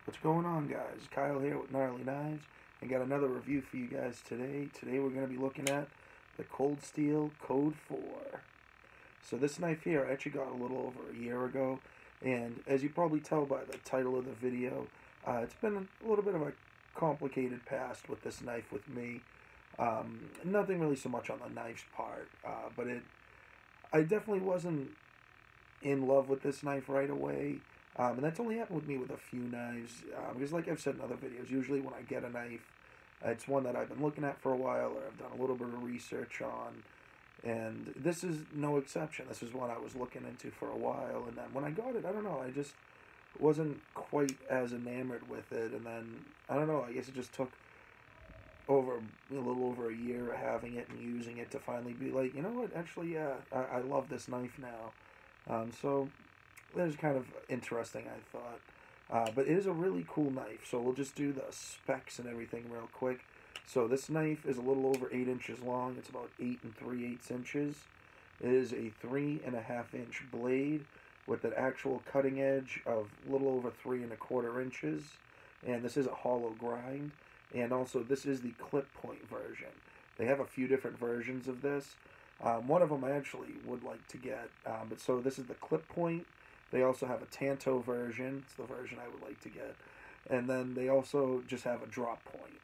What's going on, guys? Kyle here with Gnarly Knives, and got another review for you guys today. Today we're going to be looking at the Coldsteel Code 4. So this knife here I actually got a little over a year ago, and as you probably tell by the title of the video, it's been a little bit of a complicated past with this knife with me. Nothing really so much on the knife's part, but I definitely wasn't in love with this knife right away. And that's only happened with me with a few knives. Because like I've said in other videos, usually when I get a knife, it's one that I've been looking at for a while or I've done a little bit of research on. And this is no exception. This is one I was looking into for a while. And then when I got it, I don't know, I just wasn't quite as enamored with it. And then, I don't know, I guess it just took a little over a year of having it and using it to finally be like, you know what, actually, yeah, I love this knife now. So that was kind of interesting, I thought. But it is a really cool knife, so we'll just do the specs and everything real quick. So this knife is a little over 8 inches long. It's about 8 3/8 inches. It is a 3.5 inch blade with an actual cutting edge of a little over 3 1/4 inches. And this is a hollow grind. And also, this is the clip point version. They have a few different versions of this. One of them I actually would like to get. But so this is the clip point. They also have a Tanto version. It's the version I would like to get. And then they also just have a drop point.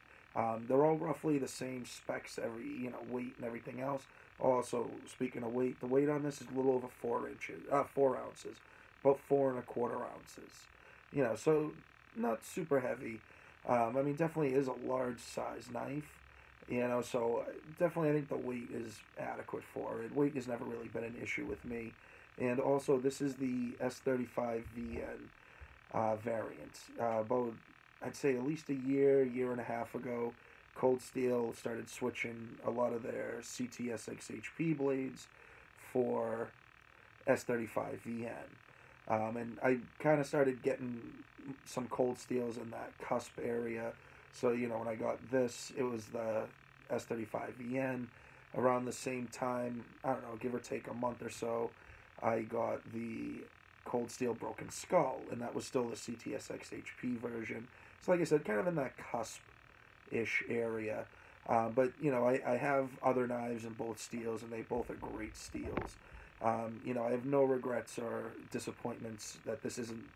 They're all roughly the same specs, weight and everything else. Also, speaking of weight, the weight on this is a little over 4 ounces, about 4 1/4 ounces. So not super heavy. Definitely is a large size knife. So definitely I think the weight is adequate for it. Weight has never really been an issue with me. And also, this is the S35VN variant. About, I'd say at least a year and a half ago, Coldsteel started switching a lot of their CTSXHP blades for S35VN. And I kind of started getting some Coldsteels in that cusp area. So, when I got this, it was the S35VN. Around the same time, I don't know, give or take a month or so, I got the Coldsteel Broken Skull, and that was still the CTSXHP version. So like I said, kind of in that cusp-ish area. But, I have other knives in both steels, and they both are great steels. I have no regrets or disappointments that this isn't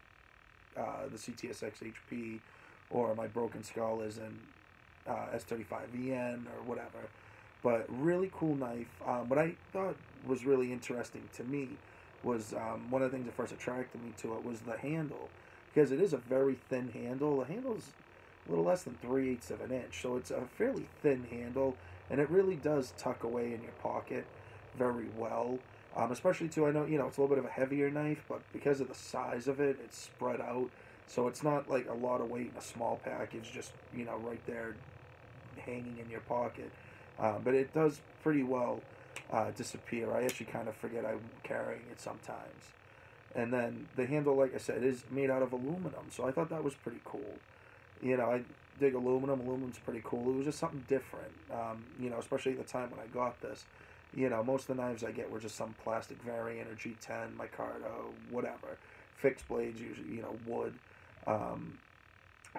the CTSXHP or my Broken Skull isn't S35VN or whatever. But really cool knife. What I thought was really interesting to me was one of the things that first attracted me to it was the handle, because it is a very thin handle. The handle's a little less than 3/8 of an inch, so it's a fairly thin handle, and it really does tuck away in your pocket very well. Especially too, I know it's a little bit of a heavier knife, but because of the size of it, it's spread out, so it's not like a lot of weight in a small package, just right there hanging in your pocket. But it does pretty well disappear. I actually kind of forget I'm carrying it sometimes. And then the handle, like I said, is made out of aluminum, so I thought that was pretty cool. I dig aluminum. Aluminum's pretty cool. It was just something different, especially at the time when I got this. Most of the knives I get were just some plastic variant or G10, micarta, whatever. Fixed blades, usually, wood. Or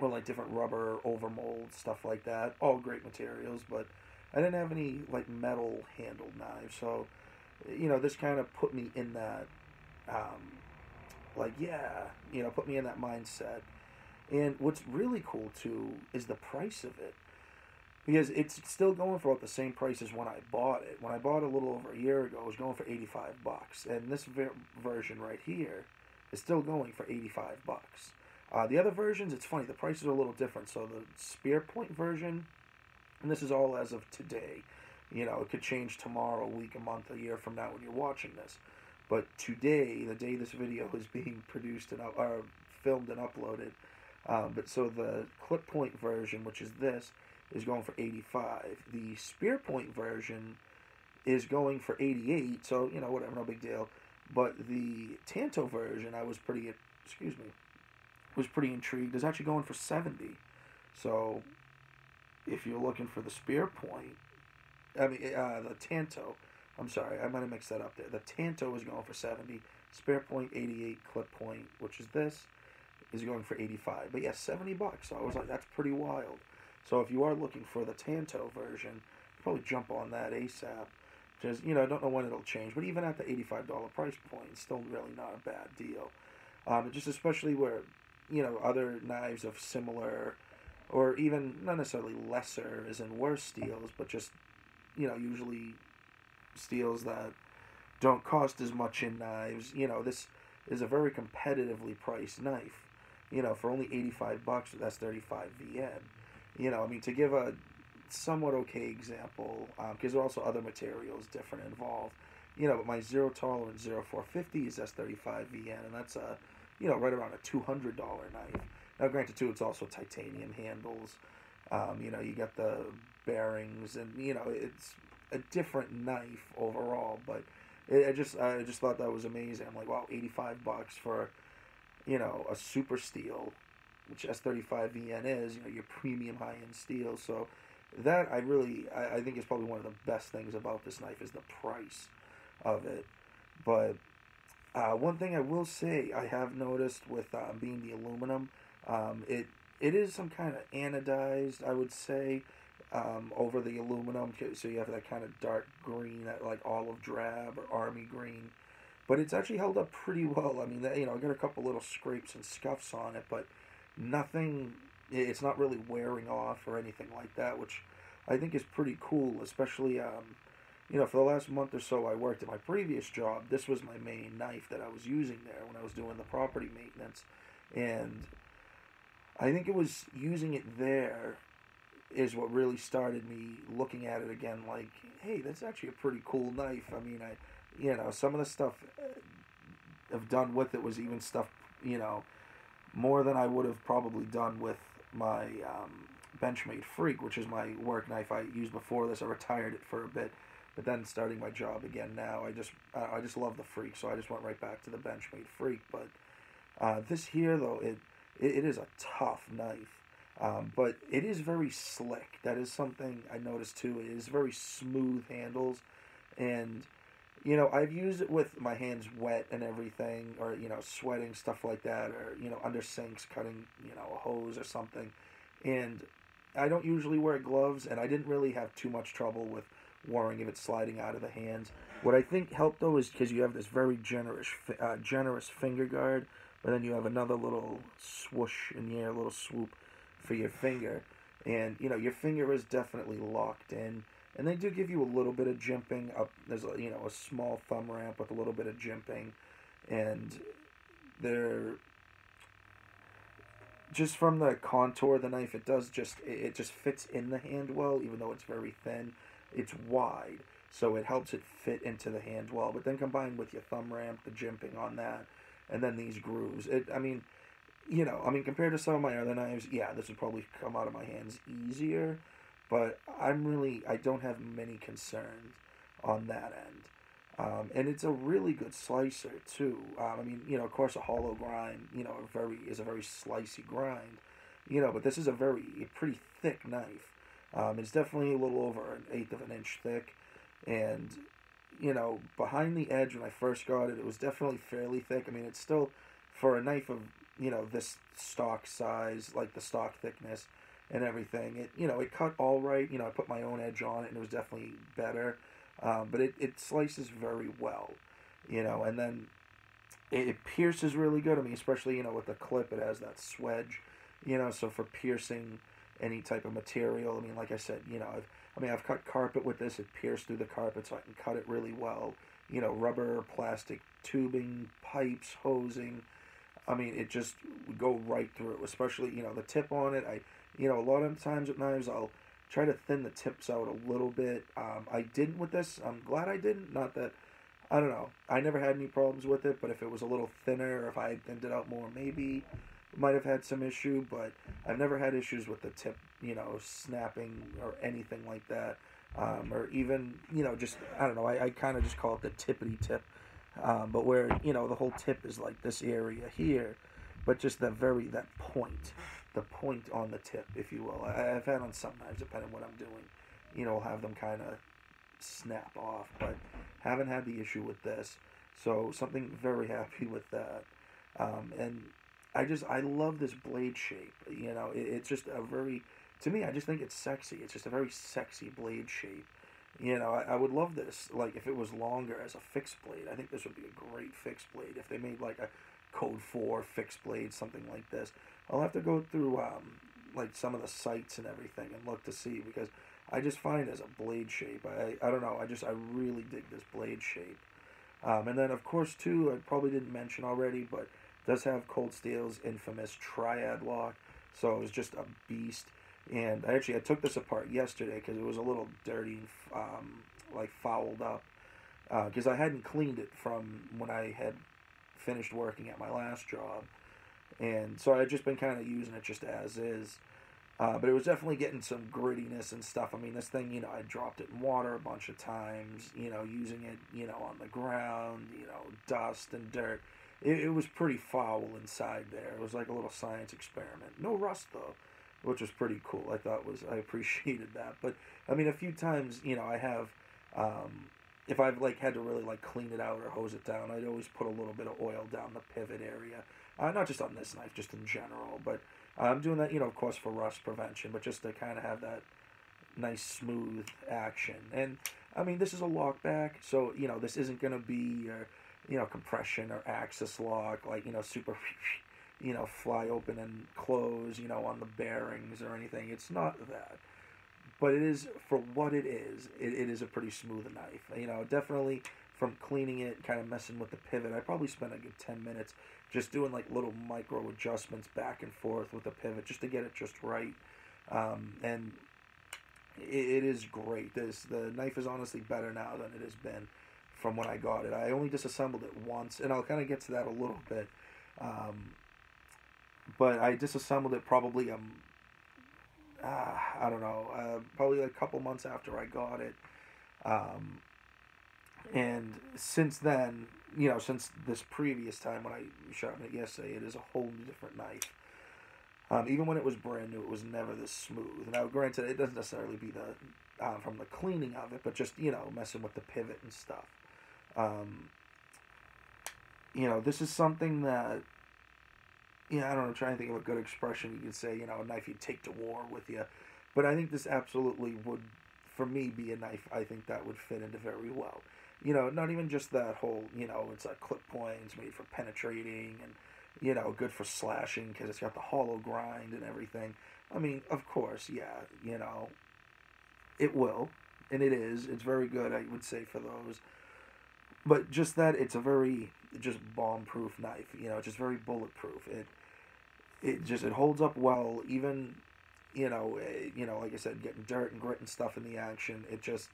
like different rubber, overmold, stuff like that. All great materials, but I didn't have any like metal handled knives, so this kind of put me in that, put me in that mindset. And what's really cool too is the price of it, because it's still going for about the same price as when I bought it. When I bought it a little over a year ago, it was going for $85, and this version right here is still going for $85. The other versions, it's funny, the prices are a little different. So the spear point version, and this is all as of today, it could change tomorrow, a week, a month, a year from now when you're watching this. But today, the day this video is being produced and filmed and uploaded, but so the clip point version, which is this, is going for $85. The spear point version is going for $88. So whatever, no big deal. But the Tanto version, was pretty intrigued. Is actually going for $70. So if you're looking for the spear point, the Tanto, I'm sorry, I might have mixed that up there. The Tanto is going for $70. Spear point $88. Clip point, which is this, is going for 85. But yeah, $70. So I was like, that's pretty wild. So if you are looking for the Tanto version, probably jump on that ASAP. Just, I don't know when it'll change, but even at the $85 price point, it's still really not a bad deal. Just especially where, other knives of similar, or even not necessarily lesser, as in worse steels, but just, usually steels that don't cost as much in knives. This is a very competitively priced knife. For only $85, that's 35 VN. To give a somewhat okay example, because there are also other materials different involved. But my zero tolerance 0450 is S35 VN, and that's right around a $200 knife. Now, granted, too, it's also titanium handles. You get the bearings, and it's a different knife overall. But I just thought that was amazing. I'm like, wow, $85 for a super steel, which S35 VN is, your premium high end steel. So that I think is probably one of the best things about this knife is the price of it. But one thing I will say I have noticed with being the aluminum, it is some kind of anodized, I would say, over the aluminum. So you have that kind of dark green, that like olive drab or army green. But it's actually held up pretty well. I mean, I got a couple little scrapes and scuffs on it, but nothing. It's not really wearing off or anything like that, which I think is pretty cool. Especially, for the last month or so I worked at my previous job. This was my main knife that I was using there when I was doing the property maintenance, and I think it was using it there is what really started me looking at it again. Like, hey, that's actually a pretty cool knife. I mean, some of the stuff I've done with it was even stuff, more than I would have probably done with my Benchmade Freak, which is my work knife I used before this. I retired it for a bit, but then starting my job again now, I just love the Freak, so I just went right back to the Benchmade Freak. But this here, though, it is a tough knife, but it is very slick. That is something I noticed too. It is very smooth handles, and I've used it with my hands wet and everything, or, sweating, stuff like that, or, under sinks, cutting, a hose or something. And I don't usually wear gloves, and I didn't really have too much trouble with worrying if it's sliding out of the hands. What I think helped, though, is because you have this very generous finger guard, but then you have another little swoosh in the air, a little swoop for your finger. And, your finger is definitely locked in. And they do give you a little bit of jimping up. There's a small thumb ramp with a little bit of jimping, and they're just from the contour of the knife. It just fits in the hand well, even though it's very thin. It's wide, so it helps it fit into the hand well. But then combined with your thumb ramp, the jimping on that, and then these grooves. Compared to some of my other knives, yeah, this would probably come out of my hands easier. But I don't have many concerns on that end. And it's a really good slicer, too. Of course, a hollow grind, is a very slicey grind. But this is a pretty thick knife. It's definitely a little over 1/8 of an inch thick. And, behind the edge when I first got it, it was definitely fairly thick. I mean, it's still, for a knife of, this stock size, like the stock thickness, and everything. It cut all right. I put my own edge on it, and it was definitely better. But it slices very well, and then it pierces really good. I mean, especially, with the clip, it has that swedge, so for piercing any type of material. I mean, like I said, I've cut carpet with this. It pierced through the carpet, so I can cut it really well. Rubber, plastic tubing, pipes, hosing. I mean, it just would go right through, especially, the tip on it. A lot of times with knives, I'll try to thin the tips out a little bit. I didn't with this. I'm glad I didn't. Not that, I don't know. I never had any problems with it, but if it was a little thinner, or if I had thinned it out more, maybe might have had some issue. But I've never had issues with the tip, snapping or anything like that. Or even, just, I don't know. I kind of just call it the tippity tip. But where, the whole tip is like this area here, but just that point. The point on the tip, if you will. I've had on some knives, depending on what I'm doing, I'll have them kind of snap off, but haven't had the issue with this. So something very happy with that. And I love this blade shape. You know, it's just a very, to me, I just think it's sexy. It's just a very sexy blade shape. You know, I would love this, like, if it was longer as a fixed blade. I think this would be a great fixed blade. If they made, like, a Code 4 fixed blade, something like this. I'll have to go through, like, some of the sites and everything and look to see, because I just find it as a blade shape. I don't know, I really dig this blade shape. And then, of course, too, I probably didn't mention already, but it does have Coldsteel's infamous triad lock, so it was just a beast. And I took this apart yesterday because it was a little dirty, like fouled up, because I hadn't cleaned it from when I had finished working at my last job, and so I had just been kind of using it just as is. But it was definitely getting some grittiness and stuff. I mean, this thing, you know, I dropped it in water a bunch of times, you know, using it, you know, on the ground, you know, dust and dirt. It was pretty foul inside there. It was like a little science experiment. No rust, though, which was pretty cool. I appreciated that. But, I mean, a few times, you know, I have, if I've, like, had to really, like, clean it out or hose it down, I'd always put a little bit of oil down the pivot area. Not just on this knife, just in general, but I'm doing that, you know, of course, for rust prevention, but just to kind of have that nice, smooth action. And, I mean, this is a lock back, so, you know, this isn't going to be, you know, compression or axis lock, like, you know, super, you know, fly open and close, you know, on the bearings or anything. It's not that. But it is, for what it is a pretty smooth knife. You know, definitely from cleaning it, kind of messing with the pivot, I probably spent a good 10 minutes just doing like little micro adjustments back and forth with the pivot just to get it just right. And it is great. The knife is honestly better now than it has been from when I got it. I only disassembled it once, and I'll kind of get to that a little bit. But I disassembled it probably I don't know, probably a couple months after I got it. And since then, you know, since this previous time when I sharpened it yesterday, it is a whole new different knife. Even when it was brand new, it was never this smooth. Now, granted, it doesn't necessarily be from the cleaning of it, but just, you know, messing with the pivot and stuff. You know, this is something that, I don't know, trying to think of a good expression you could say, you know, a knife you'd take to war with you. But I think this absolutely would, for me, be a knife I think that would fit into very well. You know, not even just that whole, you know, it's like clip points made for penetrating and, you know, good for slashing because it's got the hollow grind and everything. I mean, of course, yeah, you know, it will, and it is. It's very good, I would say, for those. But just that, it's a very just bomb-proof knife. You know, it's just very bulletproof. It holds up well, even, like I said, getting dirt and grit and stuff in the action. It just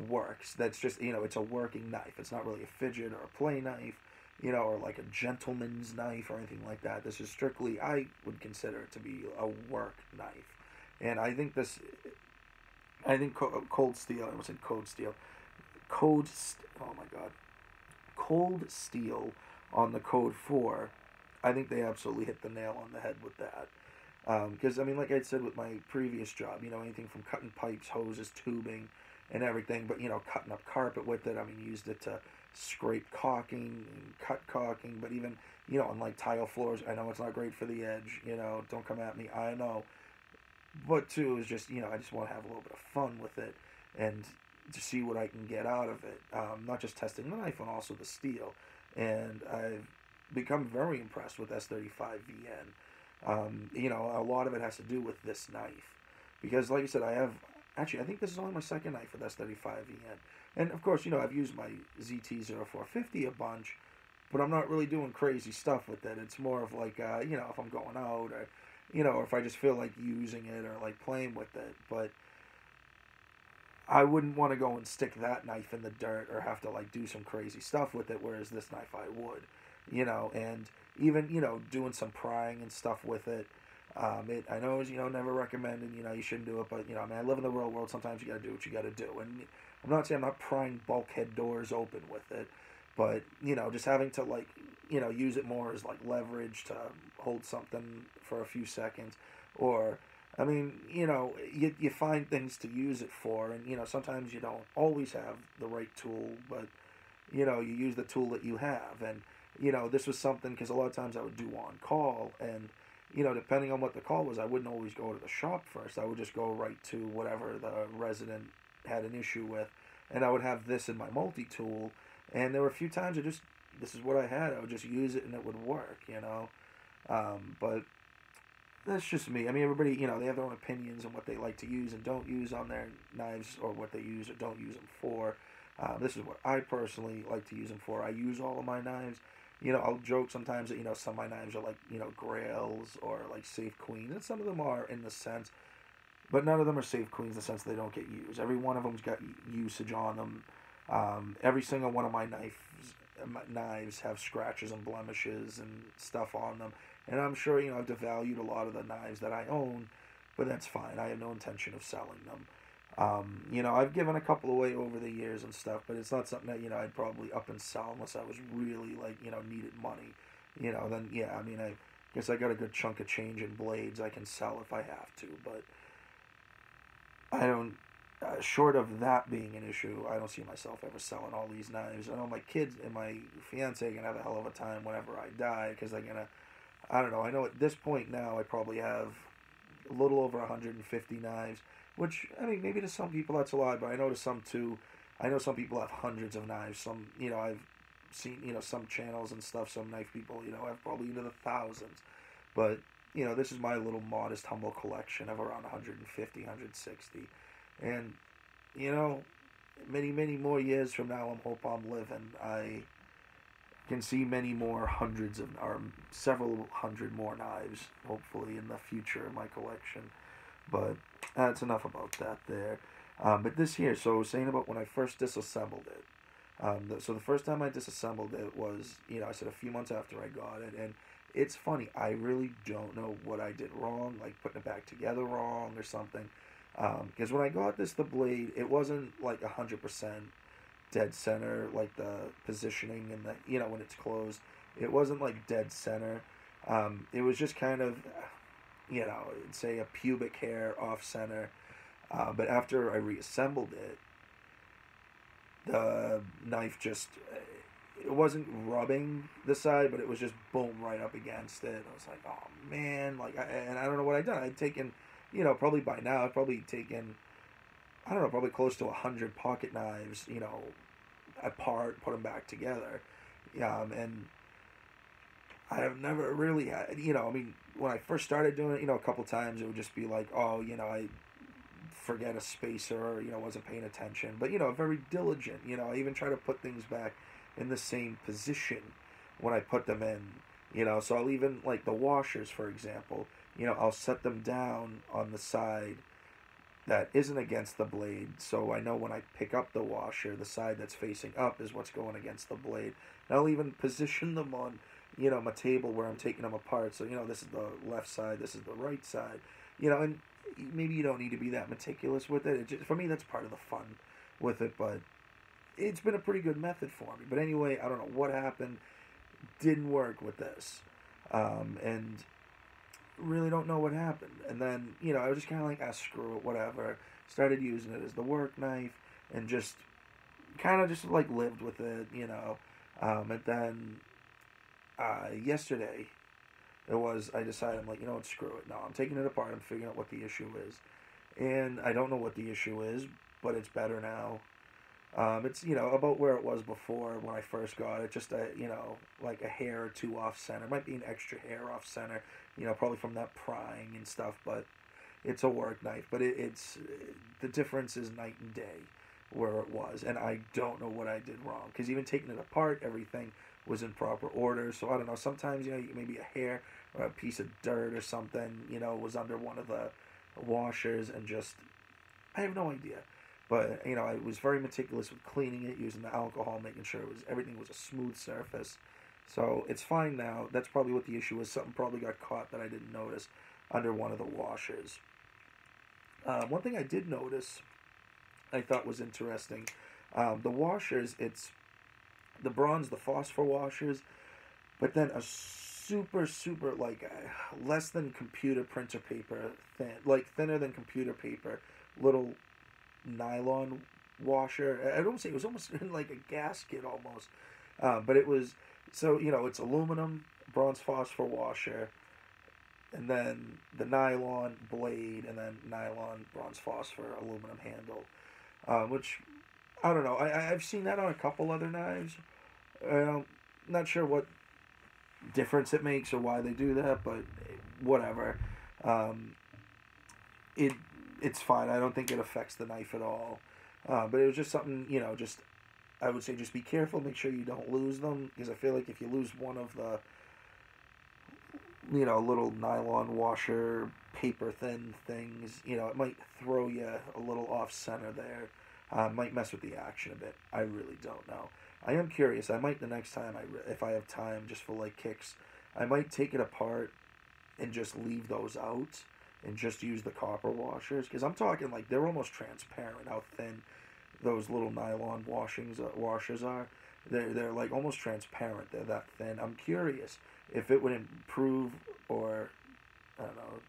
works. That's just, you know, it's a working knife. It's not really a fidget or a play knife, you know, or like a gentleman's knife or anything like that. This is strictly, I would consider it to be a work knife. And I think Coldsteel, I almost said Coldsteel, oh my god, Coldsteel on the Code 4, I think they absolutely hit the nail on the head with that. Because, I mean, like I said with my previous job, you know, anything from cutting pipes, hoses, tubing, and everything, but, you know, cutting up carpet with it. I mean, used it to scrape caulking and cut caulking, but even, you know, on, like, tile floors, I know it's not great for the edge, you know, don't come at me, I know. But, too, is just, you know, I just want to have a little bit of fun with it and to see what I can get out of it. Not just testing the knife, but also the steel. And I've become very impressed with S35VN. You know, a lot of it has to do with this knife. Because, like I said, I think this is only my second knife with S35VN. And, of course, you know, I've used my ZT-0450 a bunch, but I'm not really doing crazy stuff with it. It's more of like, you know, if I'm going out or, you know, or if I just feel like using it or like playing with it. But I wouldn't want to go and stick that knife in the dirt or have to like do some crazy stuff with it, whereas this knife I would, you know, and even, you know, doing some prying and stuff with it. I know, you know, never recommended, you know, you shouldn't do it, but, you know, I mean, I live in the real world, sometimes you gotta do what you gotta do, and I'm not saying I'm not prying bulkhead doors open with it, but, you know, just having to, like, you know, use it more as, like, leverage to hold something for a few seconds, or, I mean, you know, you find things to use it for, and, you know, sometimes you don't always have the right tool, but, you know, you use the tool that you have, and this was something, because a lot of times I would do on call, and depending on what the call was, I wouldn't always go to the shop first. I would just go right to whatever the resident had an issue with, and I would have this in my multi-tool. And there were a few times this is what I had. I would just use it and it would work. But that's just me. I mean, everybody, they have their own opinions on what they like to use and don't use on their knives, or what they use or don't use them for. This is what I personally like to use them for. I use all of my knives. I'll joke sometimes that, some of my knives are like, grails or like safe queens, and some of them are in the sense, but none of them are safe queens in the sense they don't get used. Every one of them's got usage on them. Every single one of my knives have scratches and blemishes and stuff on them. And I'm sure, I've devalued a lot of the knives that I own, but that's fine. I have no intention of selling them. I've given a couple away over the years and stuff, but it's not something that, I'd probably up and sell unless I was really, like, needed money. Then, yeah, I mean, I guess I got a good chunk of change in blades I can sell if I have to, but I don't, short of that being an issue, I don't see myself ever selling all these knives. I know my kids and my fiance are going to have a hell of a time whenever I die, because they're going to, I don't know, I know at this point now I probably have a little over 150 knives, which, I mean, maybe to some people that's a lot, but I know to some too, I know some people have hundreds of knives. Some, I've seen, some channels and stuff, some knife people, have probably into the thousands. But, this is my little modest, humble collection of around 150, 160. And, many, many more years from now, I hope I'm living, I can see many more hundreds of, or several hundred more knives, hopefully, in the future of my collection. But that's enough about that there. But this here, so I was saying about when I first disassembled it. So the first time I disassembled it was, I said a few months after I got it. And it's funny, I really don't know what I did wrong, like putting it back together wrong or something. Because when I got the blade, it wasn't like 100% dead center, like the positioning and the, when it's closed. It wasn't like dead center. It was just kind of, say a pubic hair off center. But after I reassembled it, the knife just, it wasn't rubbing the side, but it was just boom right up against it. I was like, oh man, and I don't know what I'd done. I'd taken, probably by now, I'd probably taken, I don't know, probably close to 100 pocket knives, apart, put them back together. And I've never really had, I mean, when I first started doing it, a couple times it would just be like, oh, I forget a spacer, or, wasn't paying attention. But, very diligent, I even try to put things back in the same position when I put them in, so I'll even, like the washers, for example, I'll set them down on the side that isn't against the blade, so I know when I pick up the washer, the side that's facing up is what's going against the blade. And I'll even position them on, my table where I'm taking them apart. So, this is the left side, this is the right side. And maybe you don't need to be that meticulous with it. For me, that's part of the fun with it, but it's been a pretty good method for me. But anyway, I don't know what happened. Didn't work with this. And really don't know what happened. And then, I was just kind of like, screw it, whatever. Started using it as the work knife and just kind of just like lived with it, And then yesterday, I decided, I'm like, what, screw it. No, I'm taking it apart. I'm figuring out what the issue is. And I don't know what the issue is, but it's better now. It's, about where it was before when I first got it. Just like a hair or two off center. Might be an extra hair off center, probably from that prying and stuff, but it's a work knife. But it's the difference is night and day where it was. And I don't know what I did wrong. Because even taking it apart, everything was in proper order. So I don't know, sometimes, maybe a hair or a piece of dirt or something, was under one of the washers, and just, I have no idea. But, I was very meticulous with cleaning it, using the alcohol, making sure everything was a smooth surface. So it's fine now. That's probably what the issue is. Something probably got caught that I didn't notice under one of the washers. One thing I did notice, I thought was interesting, the washers, it's the bronze, the phosphor washers, but then a super, like, less than computer printer paper thin, like thinner than computer paper, little nylon washer. I don't say, it was almost in like a gasket almost, but it was So, it's aluminum, bronze phosphor washer, and then the nylon blade, and then nylon, bronze phosphor, aluminum handle. Which, I don't know. I've seen that on a couple other knives. Not sure what difference it makes or why they do that, but whatever. Um, it it's fine. I don't think it affects the knife at all. But it was just something, just I would say just be careful. Make sure you don't lose them, because I feel like if you lose one of the little nylon washer paper thin things, it might throw you a little off center there. Might mess with the action a bit. I really don't know. I am curious. I might the next time if I have time just for like kicks, I might take it apart and just leave those out and just use the copper washers, because I'm talking like they're almost transparent how thin those little nylon washers are. They're like almost transparent. They're that thin. I'm curious if it would improve or I don't know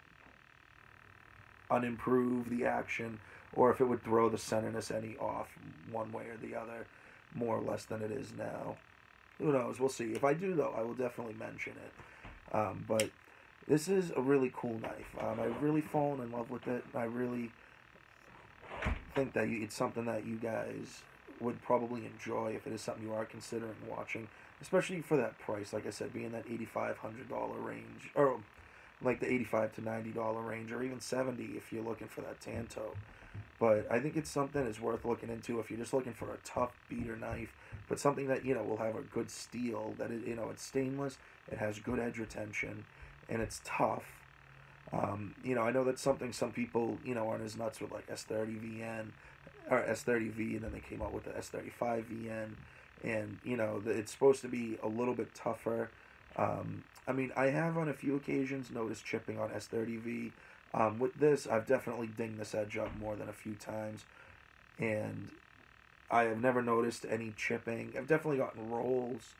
unimprove the action, or if it would throw the centerness any off one way or the other, more or less than it is now. Who knows? We'll see. If I do, though, I will definitely mention it. But this is a really cool knife. I've really fallen in love with it. I really think that it's something that you guys would probably enjoy if it is something you are considering watching, especially for that price. Like I said, being that $8,500 range, or like the $85 to $90 range, or even $70 if you're looking for that Tanto. But I think it's something that's worth looking into if you're just looking for a tough beater knife, but something that will have a good steel. That it's stainless, it has good edge retention, and it's tough. I know that's something some people aren't as nuts with, like S30VN or S30V, and then they came out with the S35VN, and it's supposed to be a little bit tougher. I have on a few occasions noticed chipping on S30V. With this, I've definitely dinged this edge up more than a few times, and I have never noticed any chipping. I've definitely gotten rolls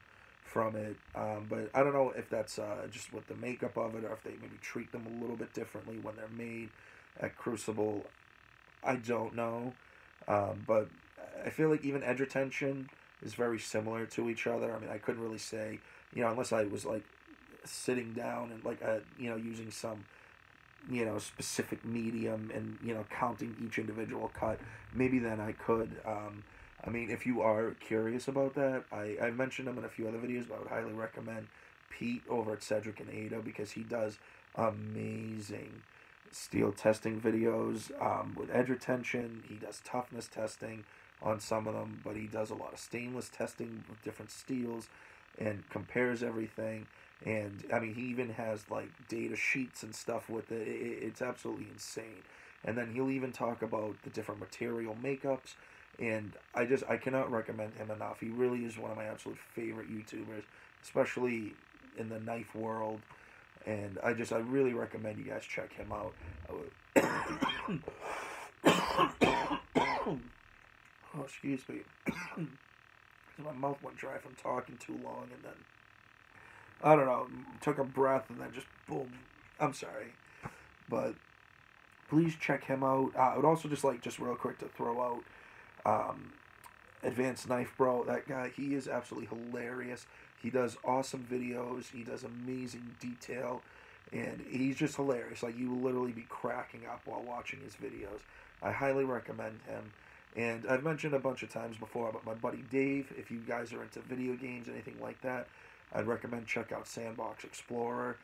from it, but I don't know if that's just with the makeup of it, or if they maybe treat them a little bit differently when they're made at Crucible. I don't know, but I feel like even edge retention is very similar to each other. I couldn't really say, unless I was like sitting down and like using some specific medium and counting each individual cut, maybe then I could. If you are curious about that, I mentioned him in a few other videos, but I would highly recommend Pete over at Cedric and Ada, because he does amazing steel testing videos with edge retention. He does toughness testing on some of them, but he does a lot of stainless testing with different steels and compares everything. And he even has like data sheets and stuff with it. It's absolutely insane. And then he'll even talk about the different material makeups. And I cannot recommend him enough. He really is one of my absolute favorite YouTubers, especially in the knife world. And I really recommend you guys check him out. Oh, excuse me. My mouth went dry from talking too long, and then I don't know, took a breath and then just boom. I'm sorry. But please check him out. I would also just real quick to throw out Advanced Knife Bro. That guy, he is absolutely hilarious. He does awesome videos. He does amazing detail. And he's just hilarious. Like, you will literally be cracking up while watching his videos. I highly recommend him. And I've mentioned a bunch of times before about my buddy Dave. If you guys are into video games, anything like that, I'd recommend check out Sandbox Explorer.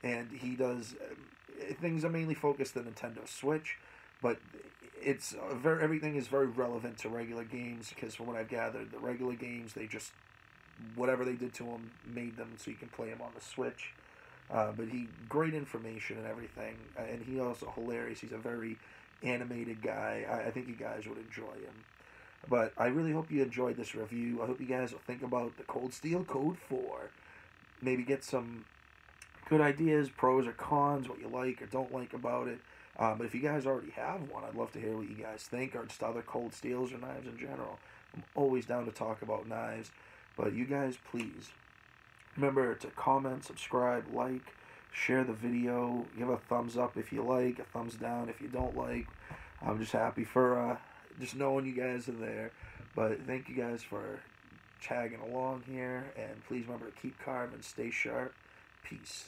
And he does things are mainly focused on Nintendo Switch, but everything is very relevant to regular games, because from what I've gathered, the regular games, they just, whatever they did to them, made them so you can play them on the Switch. But great information and everything, and he also hilarious. He's a very animated guy. I think you guys would enjoy him. But I really hope you enjoyed this review. I hope you guys will think about the Coldsteel Code 4. Maybe get some good ideas, pros or cons, what you like or don't like about it. But if you guys already have one, I'd love to hear what you guys think, or just other cold steels or knives in general. I'm always down to talk about knives. But you guys, please remember to comment, subscribe, like, share the video, give a thumbs up if you like, a thumbs down if you don't like. I'm just happy for just knowing you guys are there. But thank you guys for tagging along here, and please remember to keep carving, stay sharp. Peace.